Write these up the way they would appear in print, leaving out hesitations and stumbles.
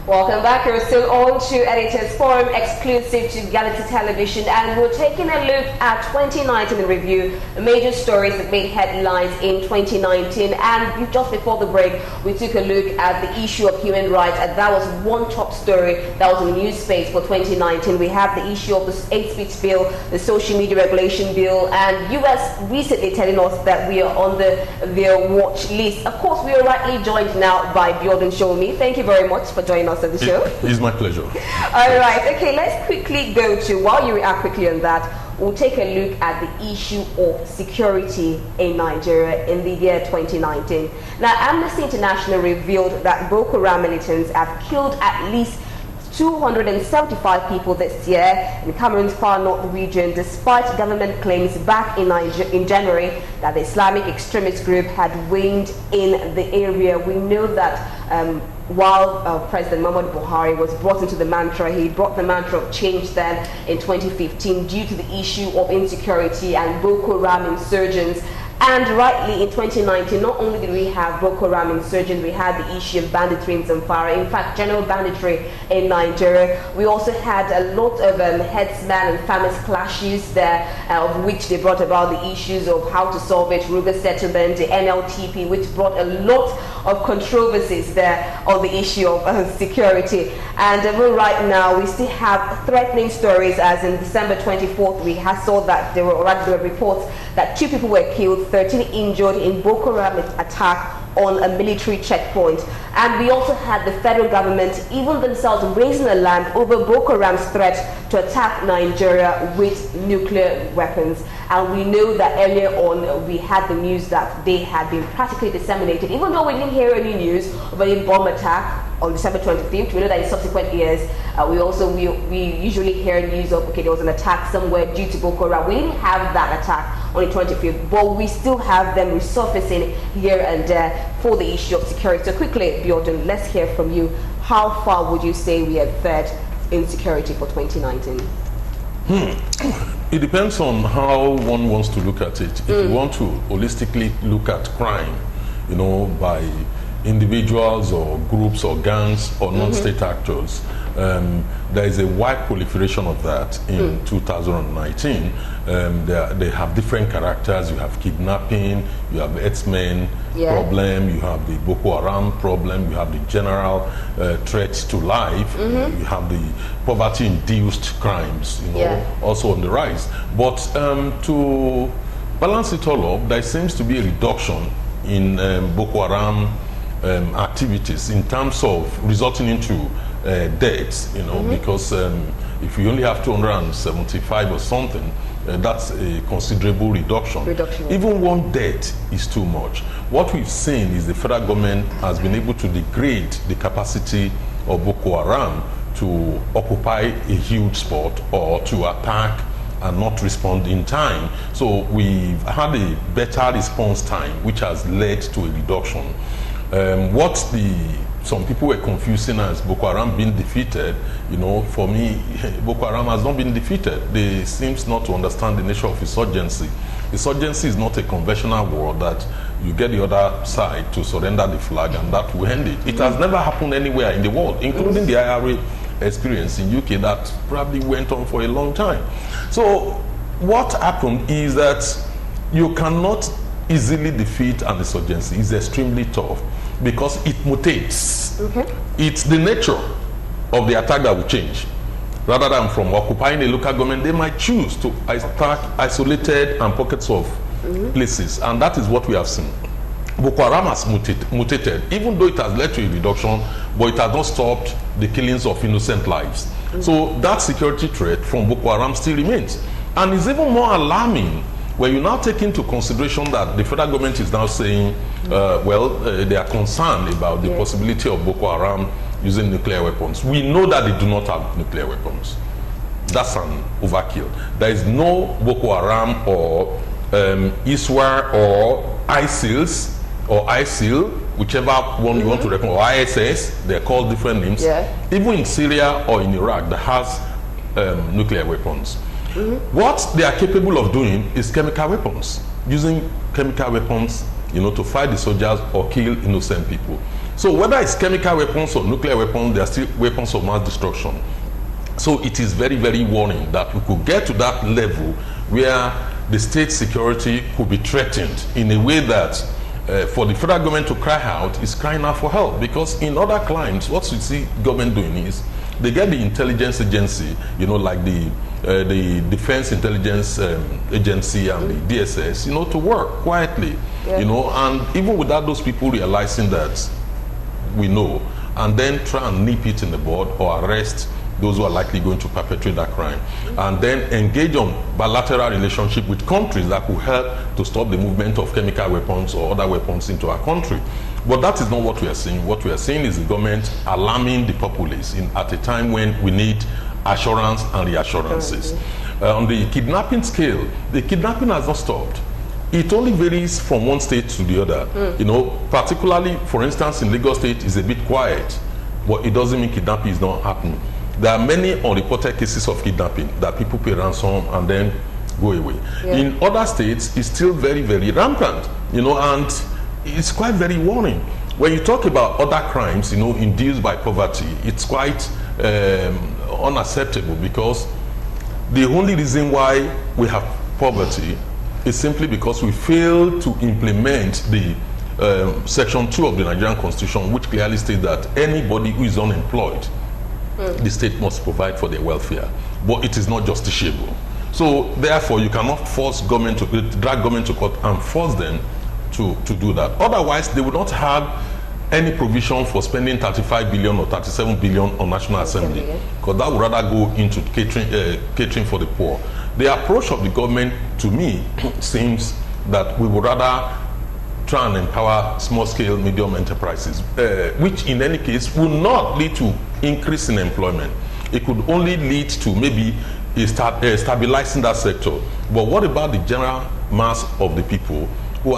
Welcome back. You're still on to Editors Forum, exclusive to Galaxy Television, and we're taking a look at 2019 in review, major stories that made headlines in 2019. And just before the break, we took a look at the issue of human rights, and that was one top story that was in the news space for 2019. We have the issue of the hate speech bill, the social media regulation bill, and US recently telling us that we are on their watch list. Of course, we are rightly joined now by Biodun Shomi. Thank you very much for joining us at the show. It's my pleasure. All right. Okay, let's quickly go to, while you react quickly on that, we'll take a look at the issue of security in Nigeria in the year 2019. Now, Amnesty International revealed that Boko Haram militants have killed at least 275 people this year in Cameroon's far north region, despite government claims back in January that the Islamic extremist group had waned in the area. We know that while President Muhammadu Buhari was brought into the mantra, he brought the mantra of change then in 2015 due to the issue of insecurity and Boko Haram insurgents. And rightly, in 2019, not only did we have Boko Haram insurgents, we had the issue of banditry in Zamfara, in fact, general banditry in Nigeria. We also had a lot of headsman and farmers clashes there, of which they brought about the issues of how to solve it, Ruga settlement, the NLTP, which brought a lot of controversies there on the issue of security. And right now, we still have threatening stories, as in December 24th, we saw that there were reports that 2 people were killed, 13 injured in Boko Haram attack on a military checkpoint. And we also had the federal government even themselves raising alarm over Boko Haram's threat to attack Nigeria with nuclear weapons. And we know that earlier on we had the news that they had been practically disseminated, even though we didn't hear any news of a bomb attack on December 25th. We know that in subsequent years, we usually hear news of, okay, there was an attack somewhere due to Boko Haram. We didn't have that attack on the 25th, but we still have them resurfacing here and there for the issue of security. So quickly, Biodun, let's hear from you. How far would you say we have fared in security for 2019? It depends on how one wants to look at it. If you want to holistically look at crime, by individuals or groups or gangs or non-state actors, there is a wide proliferation of that in 2019. They have different characters. You have kidnapping, you have herdsmen problem, you have the Boko Haram problem, you have the general threat to life, you have the poverty-induced crimes, also on the rise. But to balance it all up, there seems to be a reduction in Boko Haram activities in terms of resulting into deaths, because if you only have 275 or something, that's a considerable reduction. Even one death is too much. What we've seen is the federal government has been able to degrade the capacity of Boko Haram to occupy a huge spot or to attack and not respond in time. So we've had a better response time, which has led to a reduction. Some people were confusing as Boko Haram being defeated. For me, Boko Haram has not been defeated. They seem not to understand the nature of insurgency. Insurgency is not a conventional war that you get the other side to surrender the flag and that will end it. It has never happened anywhere in the world, including the IRA experience in UK that probably went on for a long time. So what happened is that you cannot easily defeat an insurgency. It's extremely tough because it mutates. It's the nature of the attack that will change. Rather than from occupying a local government, they might choose to attack isolated and pockets of places, and that is what we have seen. Boko Haram has mutated, even though it has led to a reduction, but it has not stopped the killings of innocent lives. So that security threat from Boko Haram still remains. And it's even more alarming when you now take into consideration that the federal government is now saying, they are concerned about the possibility of Boko Haram using nuclear weapons. We know that they do not have nuclear weapons. That's an overkill. There is no Boko Haram or ISWA or ISIL, whichever one you want to reckon, or ISS, they're called different names, even in Syria or in Iraq that has nuclear weapons. What they are capable of doing is chemical weapons, using chemical weapons, to fight the soldiers or kill innocent people. So whether it's chemical weapons or nuclear weapons, they are still weapons of mass destruction. So it is very, very worrying that we could get to that level where the state security could be threatened in a way that for the federal government to cry out is crying out for help. Because in other climes, what you see government doing is they get the intelligence agency, you know, like the Defense Intelligence Agency and the DSS, you know, to work quietly, you know, and even without those people realizing that we know, and then try and nip it in the bud or arrest those who are likely going to perpetrate that crime, and then engage on bilateral relationship with countries that could help to stop the movement of chemical weapons or other weapons into our country. But that is not what we are seeing. What we are seeing is the government alarming the populace at a time when we need assurance and reassurances. On the kidnapping scale, the kidnapping has not stopped. It only varies from one state to the other. You know, particularly, for instance, in Lagos State is a bit quiet, but it doesn't mean kidnapping is not happening. There are many unreported cases of kidnapping that people pay ransom and then go away. In other states, it's still very, very rampant, you know, and it's quite very worrying. When you talk about other crimes, you know, induced by poverty, it's quite unacceptable, because the only reason why we have poverty is simply because we fail to implement the Section 2 of the Nigerian Constitution, which clearly states that anybody who is unemployed, the state must provide for their welfare. But it is not justiciable. So therefore, you cannot force government to drag government to court and force them to do that. Otherwise, they would not have any provision for spending 35 billion or 37 billion on National Assembly, because that would rather go into catering for the poor. The approach of the government, to me, seems that we would rather try and empower small-scale, medium enterprises, which in any case will not lead to increase in employment. It could only lead to maybe stabilizing that sector. But what about the general mass of the people who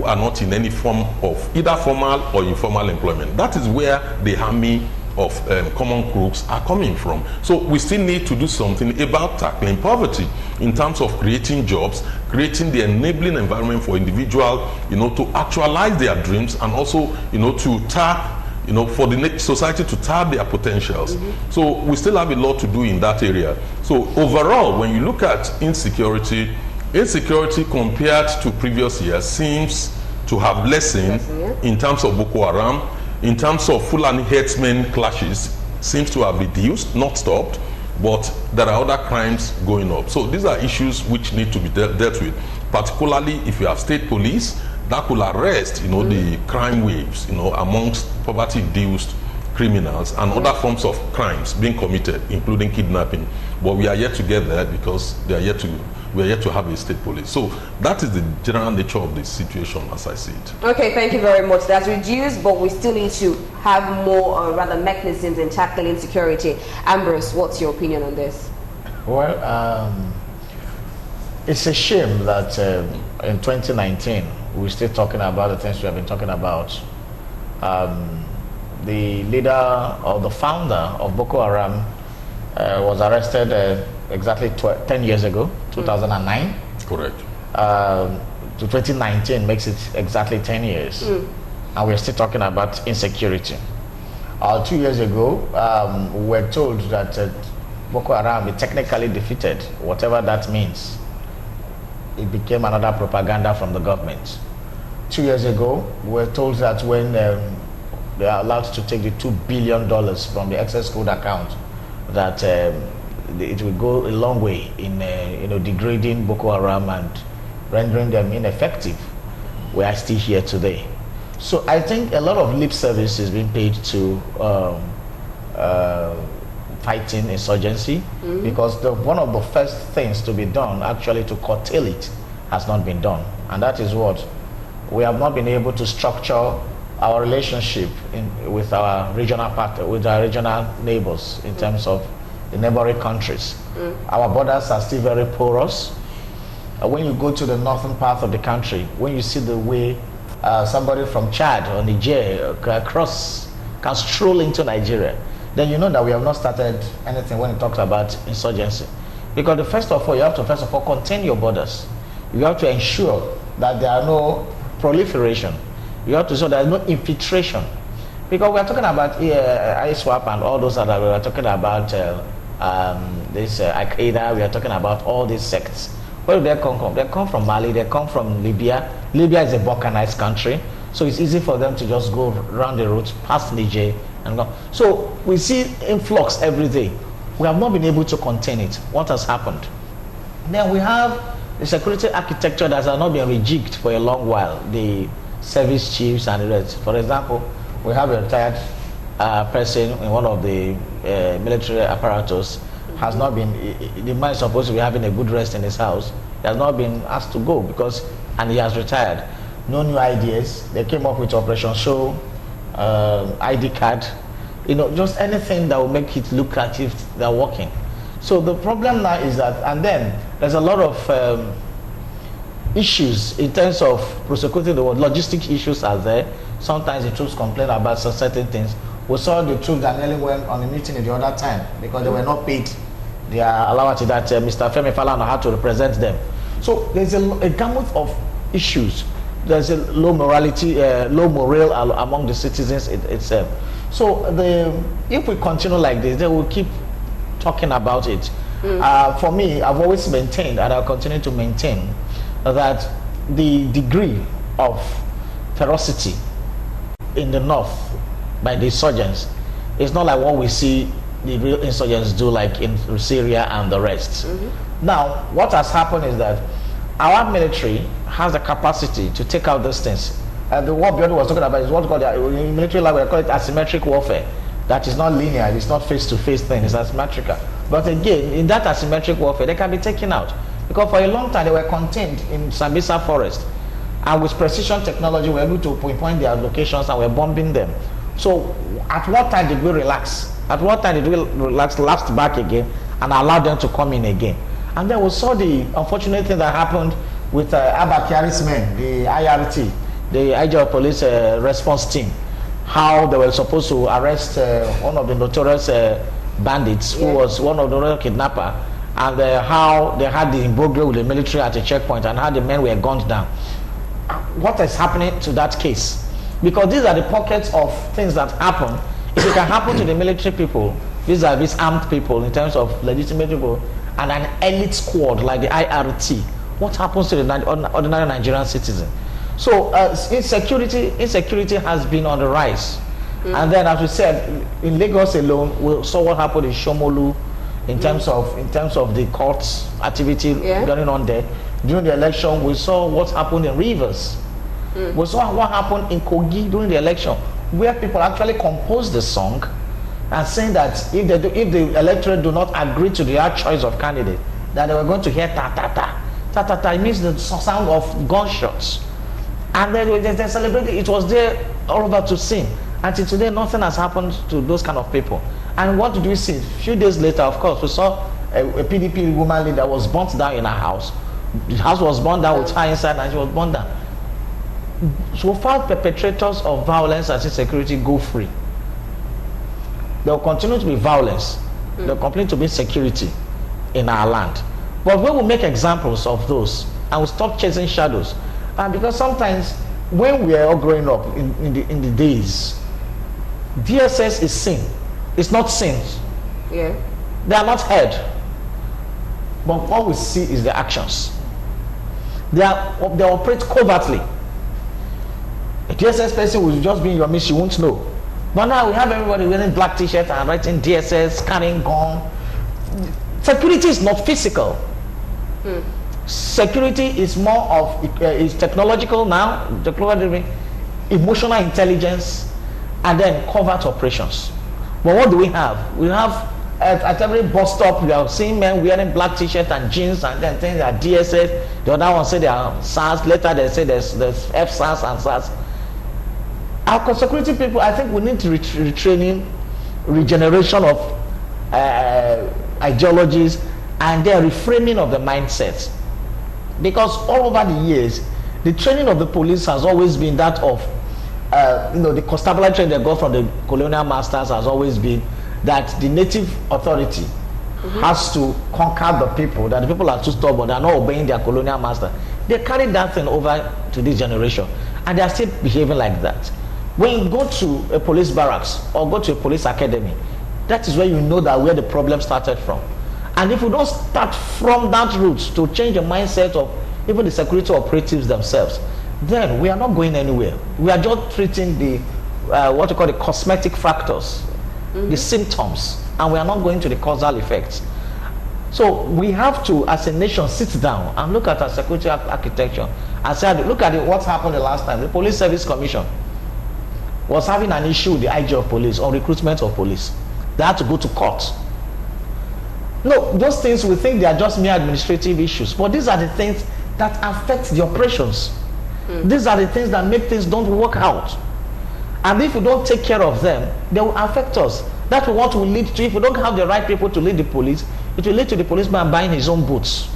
are not in any form of either formal or informal employment? That is where the army of common crooks are coming from. So we still need to do something about tackling poverty in terms of creating jobs, creating the enabling environment for individuals, you know, to actualize their dreams, and also, you know, to tap, you know, for the society to tap their potentials. So we still have a lot to do in that area. So overall, when you look at insecurity compared to previous years seems to have lessened in terms of Boko Haram. In terms of Fulani herdsmen clashes, seems to have reduced, not stopped, but there are other crimes going up. So these are issues which need to be dealt with, particularly if you have state police that will arrest, you know, the crime waves, you know, amongst poverty-induced criminals and other forms of crimes being committed, including kidnapping. But we are yet to get there because we are yet to have a state police. So that is the general nature of the situation as I see it. Okay, thank you very much. That's reduced, but we still need to have more rather mechanisms in tackling insecurity. Ambrose, what's your opinion on this? Well, it's a shame that in 2019 we're still talking about the things we have been talking about. The leader or the founder of Boko Haram was arrested exactly 10 years ago, 2009. Correct. To 2019 makes it exactly 10 years. And we're still talking about insecurity. 2 years ago, we were told that Boko Haram be technically defeated, whatever that means. It became another propaganda from the government. 2 years ago, we were told that when they are allowed to take the $2 billion from the excess code account, that it will go a long way in you know, degrading Boko Haram and rendering them ineffective. We are still here today. So I think a lot of lip service is being paid to fighting insurgency, because one of the first things to be done actually to curtail it has not been done, and that is what we have not been able to structure our relationship with our regional partner, with our regional neighbors in terms of the neighboring countries. Our borders are still very porous. When you go to the northern part of the country, when you see the way somebody from Chad or Niger can stroll into Nigeria, then you know that we have not started anything when it talks about insurgency. Because first of all, you have to contain your borders. You have to ensure that there are no proliferation. You have to ensure there is no infiltration. Because we are talking about ISWAP and all those other, we are talking about this Al-Qaeda, we are talking about all these sects. Where do they come from? They come from Mali, they come from Libya. Libya is a Balkanized country, so it's easy for them to just go around the route, past Niger, and go. So we see influx every day. We have not been able to contain it. What has happened? Then we have the security architecture that has not been rejigged for a long while. The service chiefs and the rest. For example, we have a retired person in one of the military apparatus, has not been, the man is supposed to be having a good rest in his house. He has not been asked to go because, and he has retired. No new ideas. They came up with Operation Show, ID card, you know, just anything that will make it look as if they're working. So the problem now is that, and then there's a lot of issues in terms of prosecuting the world. Logistic issues are there. Sometimes the troops complain about certain things. We saw the troops that nearly went on a meeting the other time because they were not paid their allowance that Mr. Femi Falana had to represent them. So there's a gamut of issues. There's a low morality, low morale among the citizens itself. So if we continue like this, then we'll keep talking about it. For me, I've always maintained, and I'll continue to maintain, that the degree of ferocity in the north by the insurgents is not like what we see the real insurgents do, like in Syria and the rest. Now, what has happened is that our military has the capacity to take out these things. The war Bjorn was talking about is what's called, in military language, we call it asymmetric warfare. That is not linear, it's not face-to-face thing, it's asymmetrical. But again, in that asymmetric warfare, they can be taken out. Because for a long time, they were contained in Sambisa forest. And with precision technology, we were able to pinpoint their locations and we're bombing them. So at what time did we relax? At what time did we relax, lapse back again, and allow them to come in again? And then we saw the unfortunate thing that happened with Abba Kyari's men, the IRT, the IGL police response team, how they were supposed to arrest one of the notorious bandits, who was one of the kidnappers, and how they had the imbroglio with the military at a checkpoint, and how the men were gunned down. What is happening to that case? Because these are the pockets of things that happen. If it can happen to the military people, these are these armed people in terms of legitimate people, and an elite squad like the IRT, what happens to the ordinary Nigerian citizen? So insecurity has been on the rise. And then, as we said, in Lagos alone, we saw what happened in Shomolu in terms of the courts activity going on there. During the election, we saw what happened in Rivers. We saw what happened in Kogi during the election, where people actually composed the song and saying that if the electorate do not agree to their choice of candidate, that they were going to hear ta-ta-ta. Ta-ta-ta, it means the sound of gunshots. And then they celebrated. It was there all over to sing. Until today, nothing has happened to those kind of people. And what did we see? A few days later, of course, we saw a PDP woman leader was burnt down in her house. The house was burned down with her inside, and she was burned down. So far, perpetrators of violence and insecurity go free. There will continue to be violence. There will continue to be insecurity in our land. But when we make examples of those and we stop chasing shadows, because sometimes when we are all growing up in the days, DSS is seen. It's not seen. Yeah. They are not heard. But what we see is the actions. They operate covertly. A DSS person will just be in your midst, you won't know. But now we have everybody wearing black t-shirts and writing DSS, carrying gun. Security is not physical. Security is more of is technological now, emotional intelligence, and then covert operations. But what do we have? We have at every bus stop, we are seeing men wearing black t-shirts and jeans, and then saying they are DSS. The other one say they are SARS. Later they say there's FSARS and SARS. Our security people, I think we need to retraining, regeneration of ideologies, and their reframing of the mindsets. Because all over the years, the training of the police has always been that of, the constabulary training they got from the colonial masters has always been that the native authority has to conquer the people, that the people are too stubborn, they are not obeying their colonial master. They carried that thing over to this generation, and they are still behaving like that. When you go to a police barracks or go to a police academy, that is where you know that where the problem started from. And if we don't start from that route to change the mindset of even the security operatives themselves, then we are not going anywhere. We are just treating the what you call the cosmetic factors, the symptoms, and we are not going to the causal effects. So we have to, as a nation, sit down and look at our security architecture and say, look at what's happened the last time. The Police Service Commission was having an issue with the IG of police on recruitment of police. They had to go to court. No, those things we think they are just mere administrative issues, but these are the things that affect the operations. These are the things that make things don't work out. And if we don't take care of them, they will affect us. That will what will lead to, if we don't have the right people to lead the police, it will lead to the policeman buying his own boots.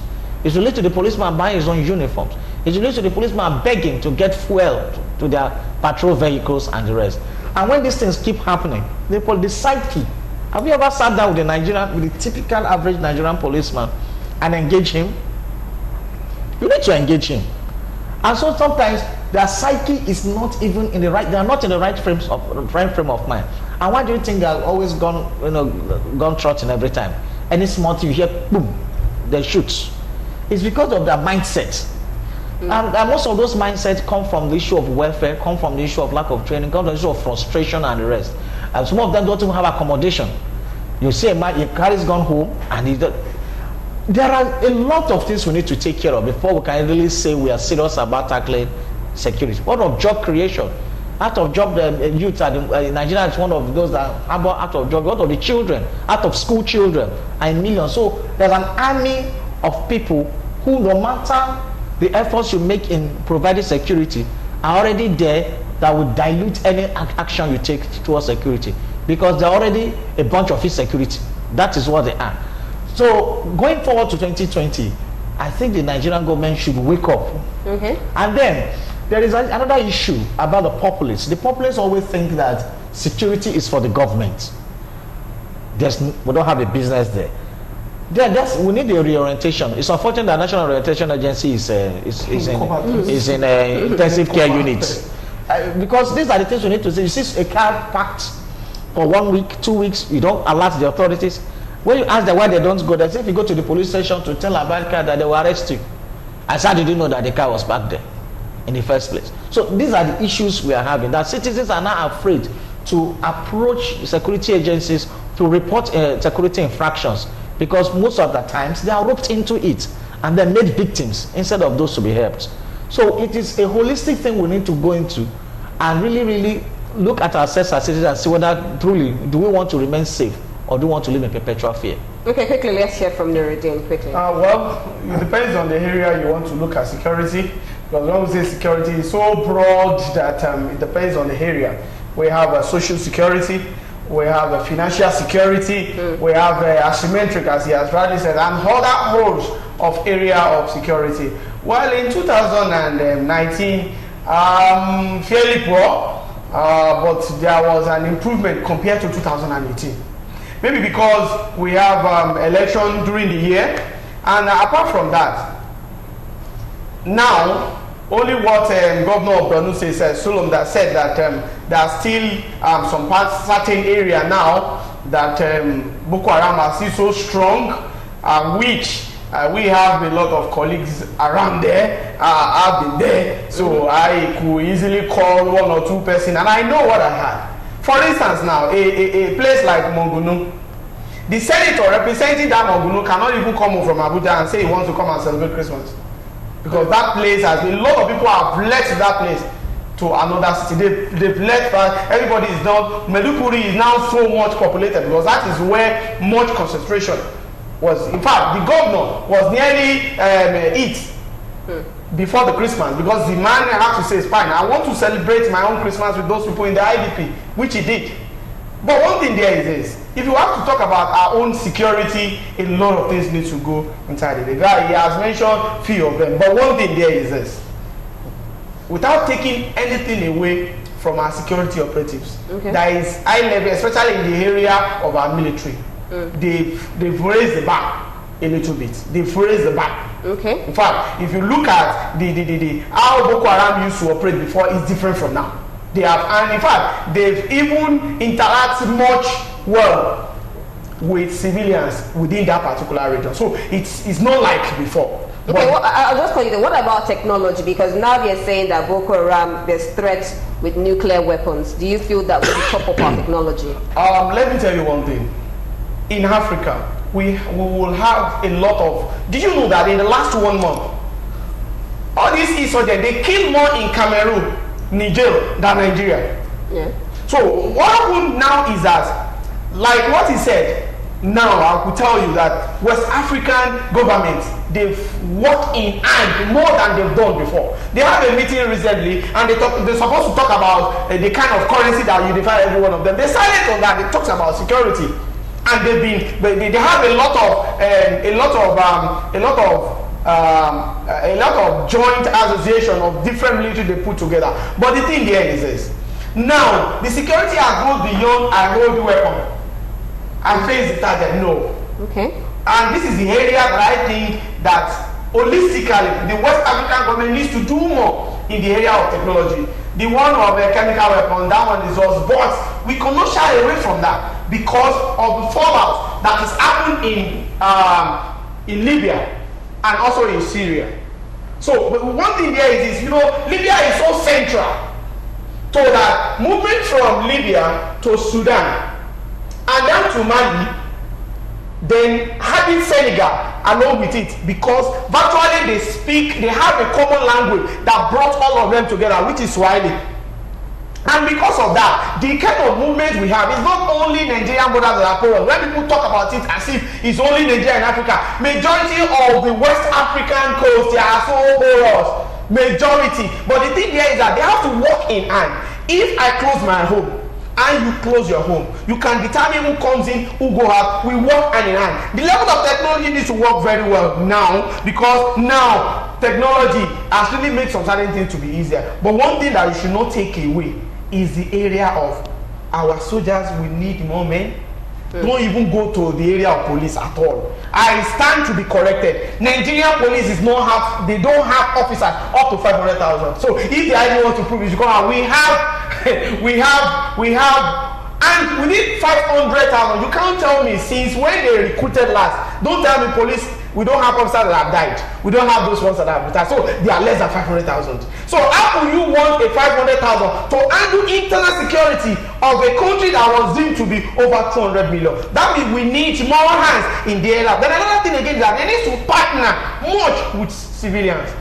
It will lead to the policeman buying his own uniforms. It will lead to the policeman begging to get fuel to their patrol vehicles and the rest. And when these things keep happening, the psyche. Have you ever sat down with the typical average Nigerian policeman and engage him? You need to engage him. And so sometimes their psyche is not even in the right, they are not in the right frame of mind. And why do you think they are always gone trotting every time? Any small thing you hear, boom, they shoot. It's because of their mindset. And most of those mindsets come from the issue of welfare, come from the issue of lack of training, come from the issue of frustration and the rest. And some of them don't even have accommodation. You see a man, he carries gun home, and there are a lot of things we need to take care of before we can really say we are serious about tackling security. What of job creation? Out of job, the youth in Nigeria is one of those that are out of job. What of the children? Out of school children are in millions. So there's an army of people who, no matter the efforts you make in providing security, are already there that will dilute any action you take towards security, because they're already a bunch of insecurity. That is what they are. So going forward to 2020, I think the Nigerian government should wake up. Okay. And then there is another issue about the populace. The populace always think that security is for the government. We don't have a business there. We need a reorientation. It's unfortunate that National Orientation Agency is in intensive care units. Because these are the things we need to say. You see a car parked for 1 week, 2 weeks, you don't alert the authorities. When you ask them why they don't go, they say if you go to the police station to tell about the car that they will arrest you. I said, did you know that the car was parked there in the first place? So these are the issues we are having, that citizens are now afraid to approach security agencies to report security infractions, because most of the times they are roped into it and they're made victims instead of those to be helped. So it is a holistic thing we need to go into and really look at ourselves as citizens and see whether truly do we want to remain safe or do we want to live in perpetual fear. Okay, quickly, let's hear from Nuruddin, quickly. Well, it depends on the area you want to look at security, because when we say security, it's so broad that it depends on the area. We have social security, we have financial security, we have asymmetric, as he has rightly said, and other holes of area of security. Well, in 2019, fairly poor, but there was an improvement compared to 2018. Maybe because we have election during the year, and apart from that, now only what Governor of Borno State said, Solom, that said that there are still some parts, certain area now that Boko Haram are still so strong, which we have a lot of colleagues around there, have been there, so I could easily call 1 or 2 persons, and I know what I had. For instance, now, a place like Monguno, the senator representing that Monguno cannot even come home from Abuja and say he wants to come and celebrate Christmas. Because that place has been, a lot of people have left that place to another city. They've left, everybody is down. Medupuri is now so much populated because that is where much concentration was. In fact, the governor was nearly it before the Christmas, because the man had to say, it's fine, I want to celebrate my own Christmas with those people in the IDP, which he did. But one thing there is this: if you have to talk about our own security, a lot of things need to go inside it. The guy, he has mentioned few of them, but one thing there is this: without taking anything away from our security operatives, there is high level, especially in the area of our military. They've raised the bar a little bit. They've raised the bar. Okay. In fact, if you look at the how Boko Haram used to operate before, it's different from now. They have, and in fact, they've even interacted much well with civilians within that particular region. So it's not like before. Okay, well, I'll just call you. What about technology? Because now they're saying that Boko Haram, there's threats with nuclear weapons. Do you feel that we should top up our technology? Let me tell you one thing. In Africa, we will have a lot of. Did you know that in the last 1 month, all these insurgents, they killed more in Cameroon, Niger than Nigeria? Yeah. So what happened now is that, like what he said, now I could tell you that West African governments, they've worked in hand more than they've done before. They have a meeting recently, and they're supposed to talk about the kind of currency that unify every one of them. They silent on that. They talk about security, and they have a lot of joint association of different military they put together. But the thing there is this: now the security has gone beyond a hold weapon and face the target. No. Okay. And this is the area that I think that holistically the West African government needs to do more in the area of technology. The one of a chemical weapon, that one is us, but we cannot shy away from that because of the fallout that has happened in Libya and also in Syria. So but one thing there is Libya is so central to that movement from Libya to Sudan and then to Mali, then having Senegal along with it, because virtually they have a common language that brought all of them together, which is Swahili. And because of that, the kind of movement we have is not only Nigerian borders that are porous. When people talk about it as if it's only Nigeria and Africa, majority of the West African coast, they are so porous. Majority. But the thing here is that they have to work in hand. If I close my home, and you close your home, you can determine who comes in, who go out. We work hand in hand. The level of technology needs to work very well now, because now technology has really made some certain things to be easier. But one thing that you should not take away is the area of our soldiers. We need more men. Don't even go to the area of police at all. I stand to be corrected. Nigerian police they don't have officers up to 500,000. So if the idea wants to prove it, you come out. We have, and we need 500,000. You can't tell me since when they recruited last. Don't tell me police. We don't have officers that have died. We don't have those ones that have retired. So they are less than 500,000. So how could you want a 500,000 to handle internal security of a country that was deemed to be over 200 million? That means we need more hands in the area. Then another thing again is that they need to partner much with civilians.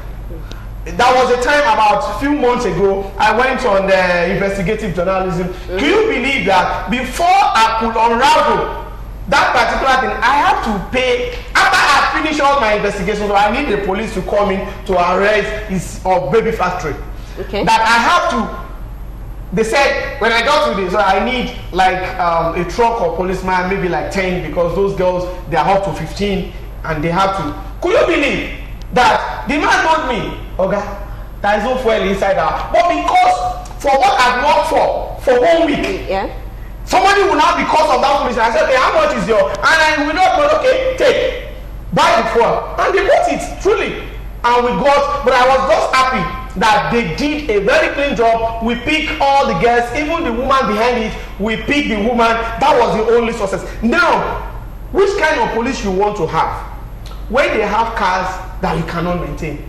There was a time about a few months ago, I went on the investigative journalism. Can you believe that before I could unravel that particular thing, I have to pay, after I finish all my investigations, I need the police to come in to arrest his baby factory. Okay. That I have to, they said, when I got to this, I need like a truck or policeman, maybe like 10, because those girls, they are up to 15, and they have to. Could you believe that the man told me, okay, there is no fuel inside out. But because for what I've worked for 1 week, yeah, somebody will now, because of that police, I said, okay, how much is your, and I will not go, okay, take, buy the fuel, and they bought it truly, and we got. But I was just happy that they did a very clean job. We picked all the girls, even the woman behind it, we picked the woman. That was the only success. Now, which kind of police you want to have when they have cars that you cannot maintain?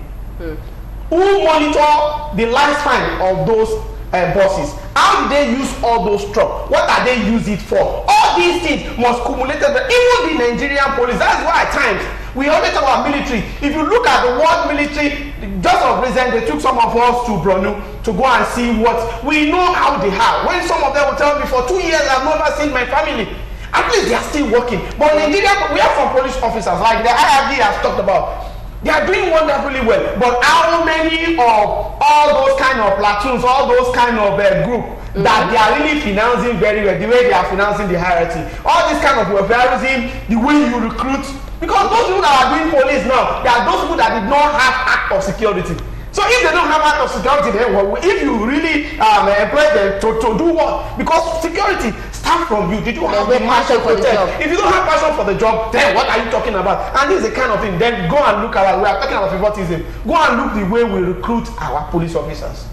Who monitor the lifespan of those buses? How do they use all those trucks? What are they use it for? All these things must cumulate. Even the Nigerian police, that's why at times we always talk about military. If you look at the world military, just of recent, they took some of us to Brunei to go and see what we know how they have. When some of them will tell me, for 2 years I've never seen my family. At least they are still working. But Nigeria, we have some police officers like the IRD has talked about. They are doing wonderfully well, but how many of all those kind of platoons, all those kind of group that they are really financing very well, the way they are financing the hierarchy, all this kind of welfareism, the way you recruit, because those people that are doing police now, they are those people that did not have act of security. So if they don't have act of security, then if you really employ them to do what? Because security starts from you. Did you have the passion for the job? If you don't have passion for the job, then what are you talking about? And this is the kind of thing. Then go and look at, we are talking about favoritism. Go and look the way we recruit our police officers.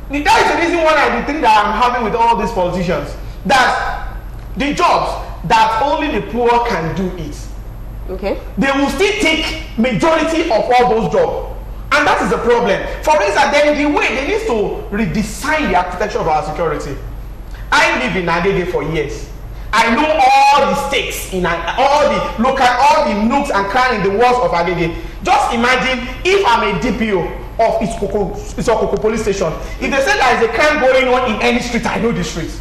That is the reason why I think that I'm having with all these politicians. That the jobs that only the poor can do it. Okay. They will still take majority of all those jobs. And that is the problem. For instance, then the way they need to redesign the architecture of our security. I live in Agege for years. I know all the stakes in all the nooks and crannies in the walls of Agege. Just imagine if I'm a DPO of Isokoko police station. If they say there is a crime going on in any street, I know the street.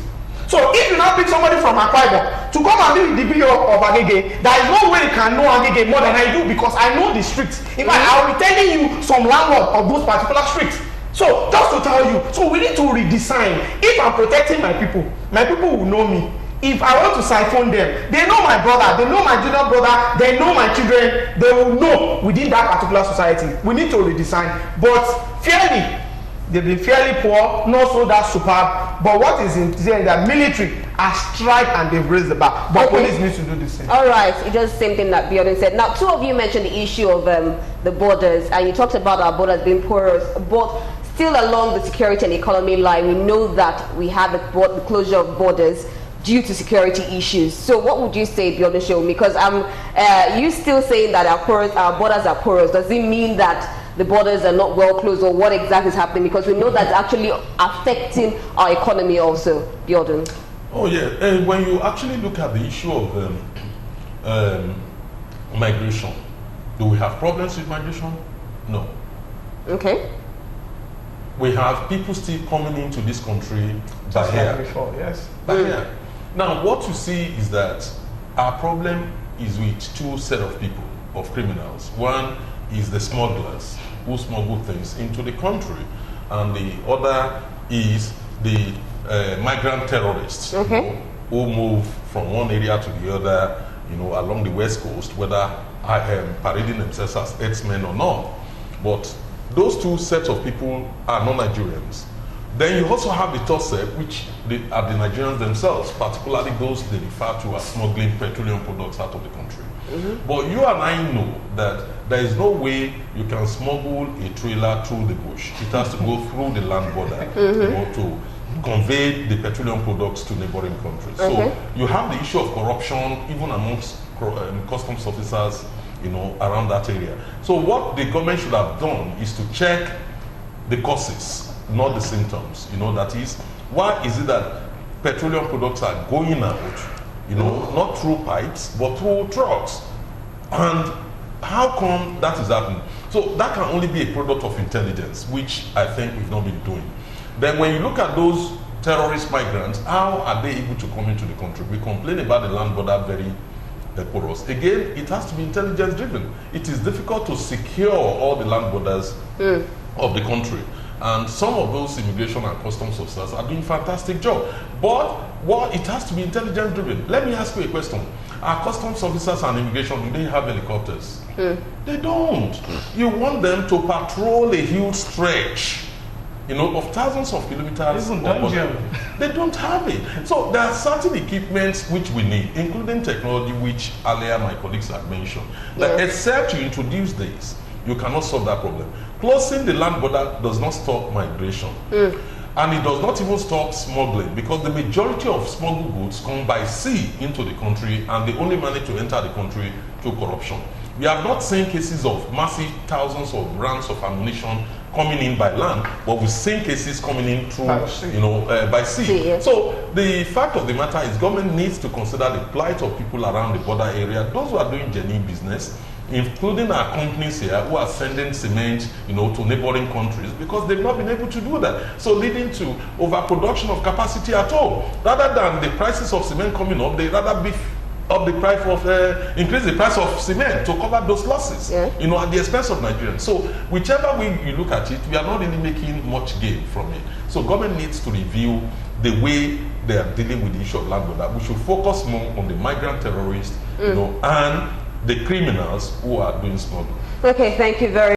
So if you now pick somebody from Akwa Ibom to come and be the DPO of Agege, there is no way you can know Agege more than I do because I know the streets. In fact, I will be telling you some landlords of those particular streets. So just to tell you, so we need to redesign. If I'm protecting my people will know me. If I want to siphon them, they know my brother, they know my junior brother, they know my children, they will know within that particular society. We need to redesign. But fairly, they've been fairly poor, not so that superb. But what is in that military has tried and they've raised the bar. But police needs to do the same. All right, it's just the same thing that Biodun said. Now, two of you mentioned the issue of the borders, and you talked about our borders being porous, but still along the security and economy line, we know that we have the closure of borders due to security issues. So what would you say, Biodun Shomi? Because you still saying that our borders are porous. Does it mean that the borders are not well closed, or what exactly is happening? Because we know that's actually affecting our economy also, Biodun. Oh yeah, and when you actually look at the issue of migration, do we have problems with migration? No. Okay. We have people still coming into this country by here. Before, yes. By here. Now, what you see is that our problem is with two set of people, of criminals. One is the smugglers who smuggle things into the country, and the other is the migrant terrorists, okay, who move from one area to the other, along the west coast, whether parading themselves as herdsmen or not. But those two sets of people are non-Nigerians. Then you also have the third set, which are the Nigerians themselves, particularly those they refer to as smuggling petroleum products out of the country. Mm-hmm. But you and I know that there is no way you can smuggle a trailer through the bush. It has to go through the land border, mm-hmm, to convey the petroleum products to neighboring countries. Okay. So you have the issue of corruption even amongst customs officers, around that area. So what the government should have done is to check the causes, not the symptoms. That is, why is it that petroleum products are going out, not through pipes, but through trucks? And how come that is happening? So that can only be a product of intelligence, which I think we've not been doing. Then when you look at those terrorist migrants, how are they able to come into the country? We complain about the land border very porous. Again, it has to be intelligence driven. It is difficult to secure all the land borders of the country. And some of those immigration and customs officers are doing a fantastic job. But it has to be intelligence driven. Let me ask you a question. Our customs officers and immigration, do they have helicopters? They don't. You want them to patrol a huge stretch, of thousands of kilometers. They don't have it. So there are certain equipments which we need, including technology, which earlier my colleagues had mentioned. That except you introduce this, you cannot solve that problem. Closing the land border does not stop migration. And it does not even stop smuggling, because the majority of smuggled goods come by sea into the country, and they only manage to enter the country through corruption. We have not seen cases of massive thousands of rounds of ammunition coming in by land, but we've seen cases coming in through, by sea. Yes. So the fact of the matter is, government needs to consider the plight of people around the border area, those who are doing genuine business, including our companies here who are sending cement, to neighboring countries, because they've not been able to do that. So leading to overproduction of capacity at all. Rather than the prices of cement coming up, they rather beef up the price of increase the price of cement to cover those losses, at the expense of Nigerians. So whichever way you look at it, we are not really making much gain from it. So government needs to review the way they are dealing with the issue of land border. We should focus more on the migrant terrorists, and the criminals who are doing smuggling. Okay, thank you very much.